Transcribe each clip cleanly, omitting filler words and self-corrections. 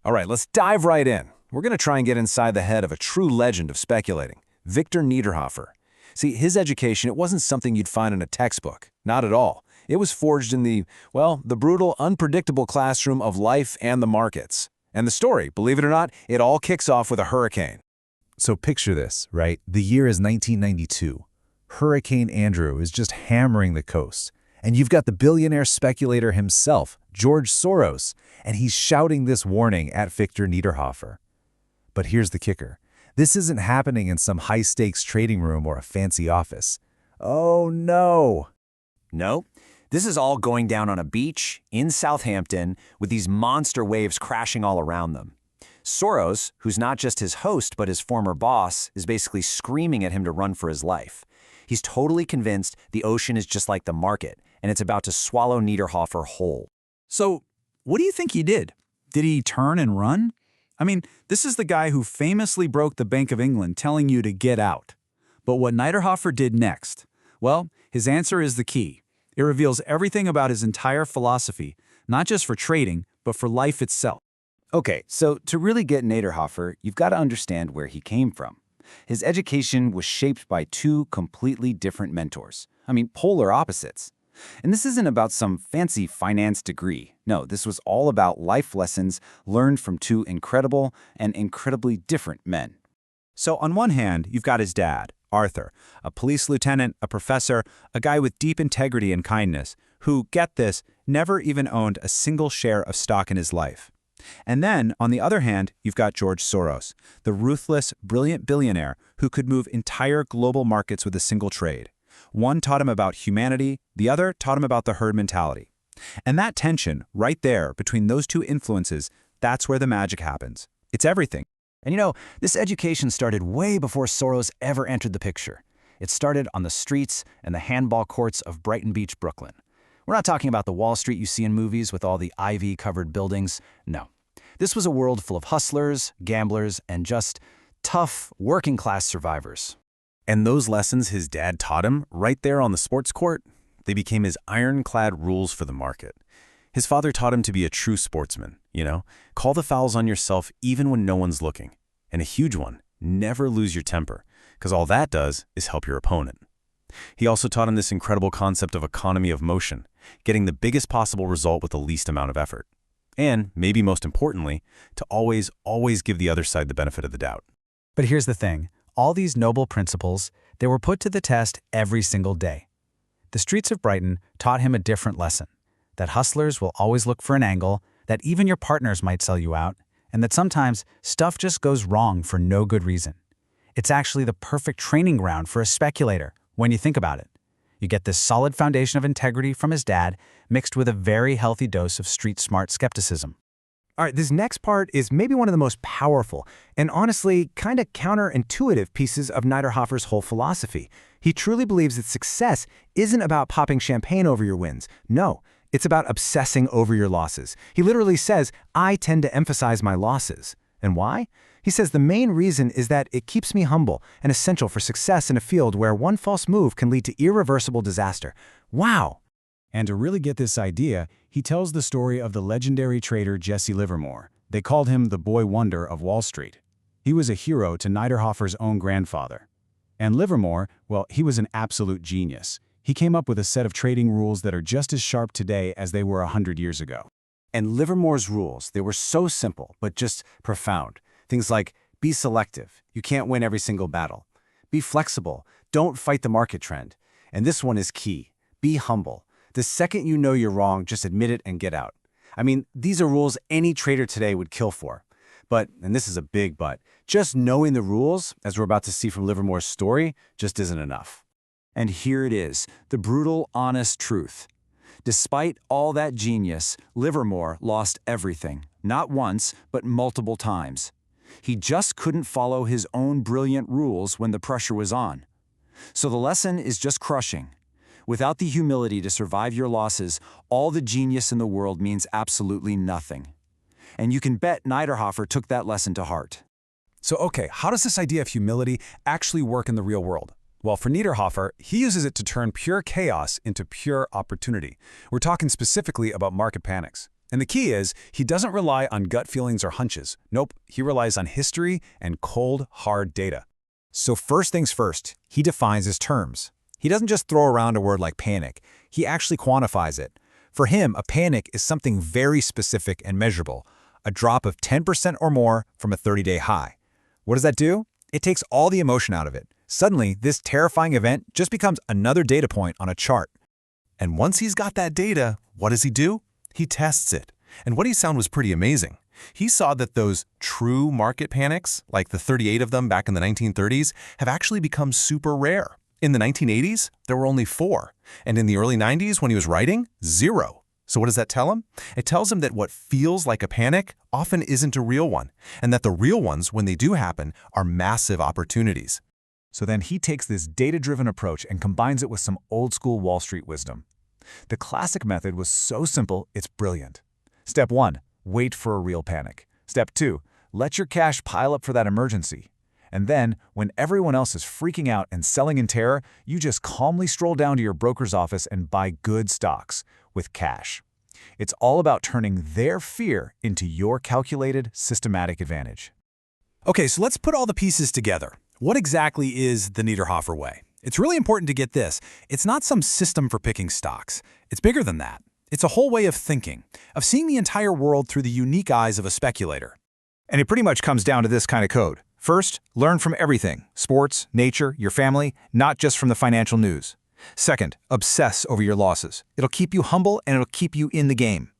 All right, let's dive right in. We're going to try and get inside the head of a true legend of speculating, Victor Niederhoffer. See, his education, it wasn't something you'd find in a textbook. Not at all. It was forged in the brutal, unpredictable classroom of life and the markets. And the story, believe it or not, it all kicks off with a hurricane. So picture this, right? The year is 1992. Hurricane Andrew is just hammering the coast. And you've got the billionaire speculator himself, George Soros, and he's shouting this warning at Victor Niederhoffer. But here's the kicker. This isn't happening in some high-stakes trading room or a fancy office. Oh, no. No, this is all going down on a beach in Southampton with these monster waves crashing all around them. Soros, who's not just his host but his former boss, is basically screaming at him to run for his life. He's totally convinced the ocean is just like the market, and it's about to swallow Niederhoffer whole. So, what do you think he did? Did he turn and run? I mean, this is the guy who famously broke the Bank of England telling you to get out. But what Niederhoffer did next? Well, his answer is the key. It reveals everything about his entire philosophy, not just for trading, but for life itself. Okay, so to really get Niederhoffer, you've got to understand where he came from. His education was shaped by two completely different mentors. I mean, polar opposites. And this isn't about some fancy finance degree. No, this was all about life lessons learned from two incredible and incredibly different men. So on one hand, you've got his dad, Arthur, a police lieutenant, a professor, a guy with deep integrity and kindness, who, get this, never even owned a single share of stock in his life. And then, on the other hand, you've got George Soros, the ruthless, brilliant billionaire who could move entire global markets with a single trade. One taught him about humanity, the other taught him about the herd mentality. And that tension, right there, between those two influences, that's where the magic happens. It's everything. And you know, this education started way before Soros ever entered the picture. It started on the streets and the handball courts of Brighton Beach, Brooklyn. We're not talking about the Wall Street you see in movies with all the ivy-covered buildings. No. This was a world full of hustlers, gamblers, and just tough, working-class survivors. And those lessons his dad taught him right there on the sports court, they became his ironclad rules for the market. His father taught him to be a true sportsman, call the fouls on yourself even when no one's looking. And a huge one, never lose your temper, because all that does is help your opponent. He also taught him this incredible concept of economy of motion, getting the biggest possible result with the least amount of effort. And, maybe most importantly, to always give the other side the benefit of the doubt. But here's the thing. All these noble principles, they were put to the test every single day. The streets of Brighton taught him a different lesson, that hustlers will always look for an angle, that even your partners might sell you out, and that sometimes stuff just goes wrong for no good reason. It's actually the perfect training ground for a speculator, when you think about it. You get this solid foundation of integrity from his dad, mixed with a very healthy dose of street-smart skepticism. All right, this next part is maybe one of the most powerful and honestly kind of counterintuitive pieces of Niederhoffer's whole philosophy. He truly believes that success isn't about popping champagne over your wins. No, it's about obsessing over your losses. He literally says, I tend to emphasize my losses. And why? He says the main reason is that it keeps me humble and essential for success in a field where one false move can lead to irreversible disaster. Wow! And to really get this idea, he tells the story of the legendary trader Jesse Livermore. They called him the boy wonder of Wall Street. He was a hero to Niederhoffer's own grandfather. And Livermore, well, he was an absolute genius. He came up with a set of trading rules that are just as sharp today as they were 100 years ago. And Livermore's rules, they were so simple, but just profound. Things like, be selective. You can't win every single battle. Be flexible. Don't fight the market trend. And this one is key. Be humble. The second you know you're wrong, just admit it and get out. I mean, these are rules any trader today would kill for. But, and this is a big but, just knowing the rules, as we're about to see from Livermore's story, just isn't enough. And here it is, the brutal, honest truth. Despite all that genius, Livermore lost everything, not once, but multiple times. He just couldn't follow his own brilliant rules when the pressure was on. So the lesson is just crushing. Without the humility to survive your losses, all the genius in the world means absolutely nothing. And you can bet Niederhoffer took that lesson to heart. So okay, how does this idea of humility actually work in the real world? Well, for Niederhoffer, he uses it to turn pure chaos into pure opportunity. We're talking specifically about market panics. And the key is, he doesn't rely on gut feelings or hunches. Nope, he relies on history and cold, hard data. So first things first, he defines his terms. He doesn't just throw around a word like panic. He actually quantifies it. For him, a panic is something very specific and measurable, a drop of 10% or more from a 30-day high. What does that do? It takes all the emotion out of it. Suddenly, this terrifying event just becomes another data point on a chart. And once he's got that data, what does he do? He tests it. And what he found was pretty amazing. He saw that those true market panics, like the 38 of them back in the 1930s, have actually become super rare. In the 1980s, there were only 4. And in the early 90s, when he was writing, 0. So what does that tell him? It tells him that what feels like a panic often isn't a real one, and that the real ones, when they do happen, are massive opportunities. So then he takes this data-driven approach and combines it with some old-school Wall Street wisdom. The classic method was so simple, it's brilliant. Step 1, wait for a real panic. Step 2, let your cash pile up for that emergency. And then, when everyone else is freaking out and selling in terror, you just calmly stroll down to your broker's office and buy good stocks with cash. It's all about turning their fear into your calculated, systematic advantage. Okay, so let's put all the pieces together. What exactly is the Niederhoffer way? It's really important to get this. It's not some system for picking stocks. It's bigger than that. It's a whole way of thinking, of seeing the entire world through the unique eyes of a speculator. And it pretty much comes down to this kind of code. First, learn from everything: sports, nature, your family, not just from the financial news. Second, obsess over your losses. It'll keep you humble and it'll keep you in the game.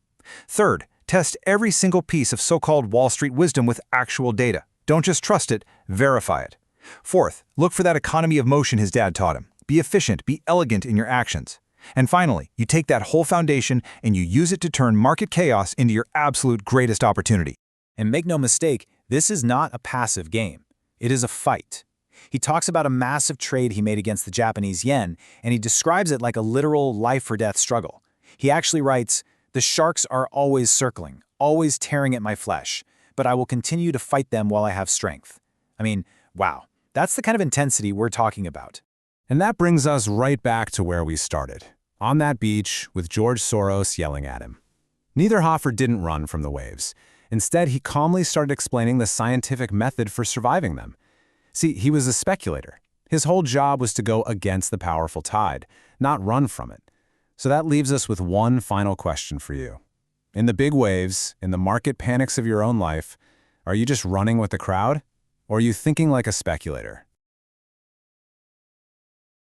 Third, test every single piece of so-called Wall Street wisdom with actual data. Don't just trust it, verify it. Fourth, look for that economy of motion his dad taught him. Be efficient, be elegant in your actions. And finally, you take that whole foundation and you use it to turn market chaos into your absolute greatest opportunity. And make no mistake, this is not a passive game. It is a fight. He talks about a massive trade he made against the Japanese yen, and he describes it like a literal life-or-death struggle. He actually writes, "The sharks are always circling, always tearing at my flesh, but I will continue to fight them while I have strength." I mean, wow, that's the kind of intensity we're talking about. And that brings us right back to where we started, on that beach with George Soros yelling at him. Niederhoffer didn't run from the waves. Instead, he calmly started explaining the scientific method for surviving them. See, he was a speculator. His whole job was to go against the powerful tide, not run from it. So that leaves us with one final question for you. In the big waves, in the market panics of your own life, are you just running with the crowd? Or are you thinking like a speculator?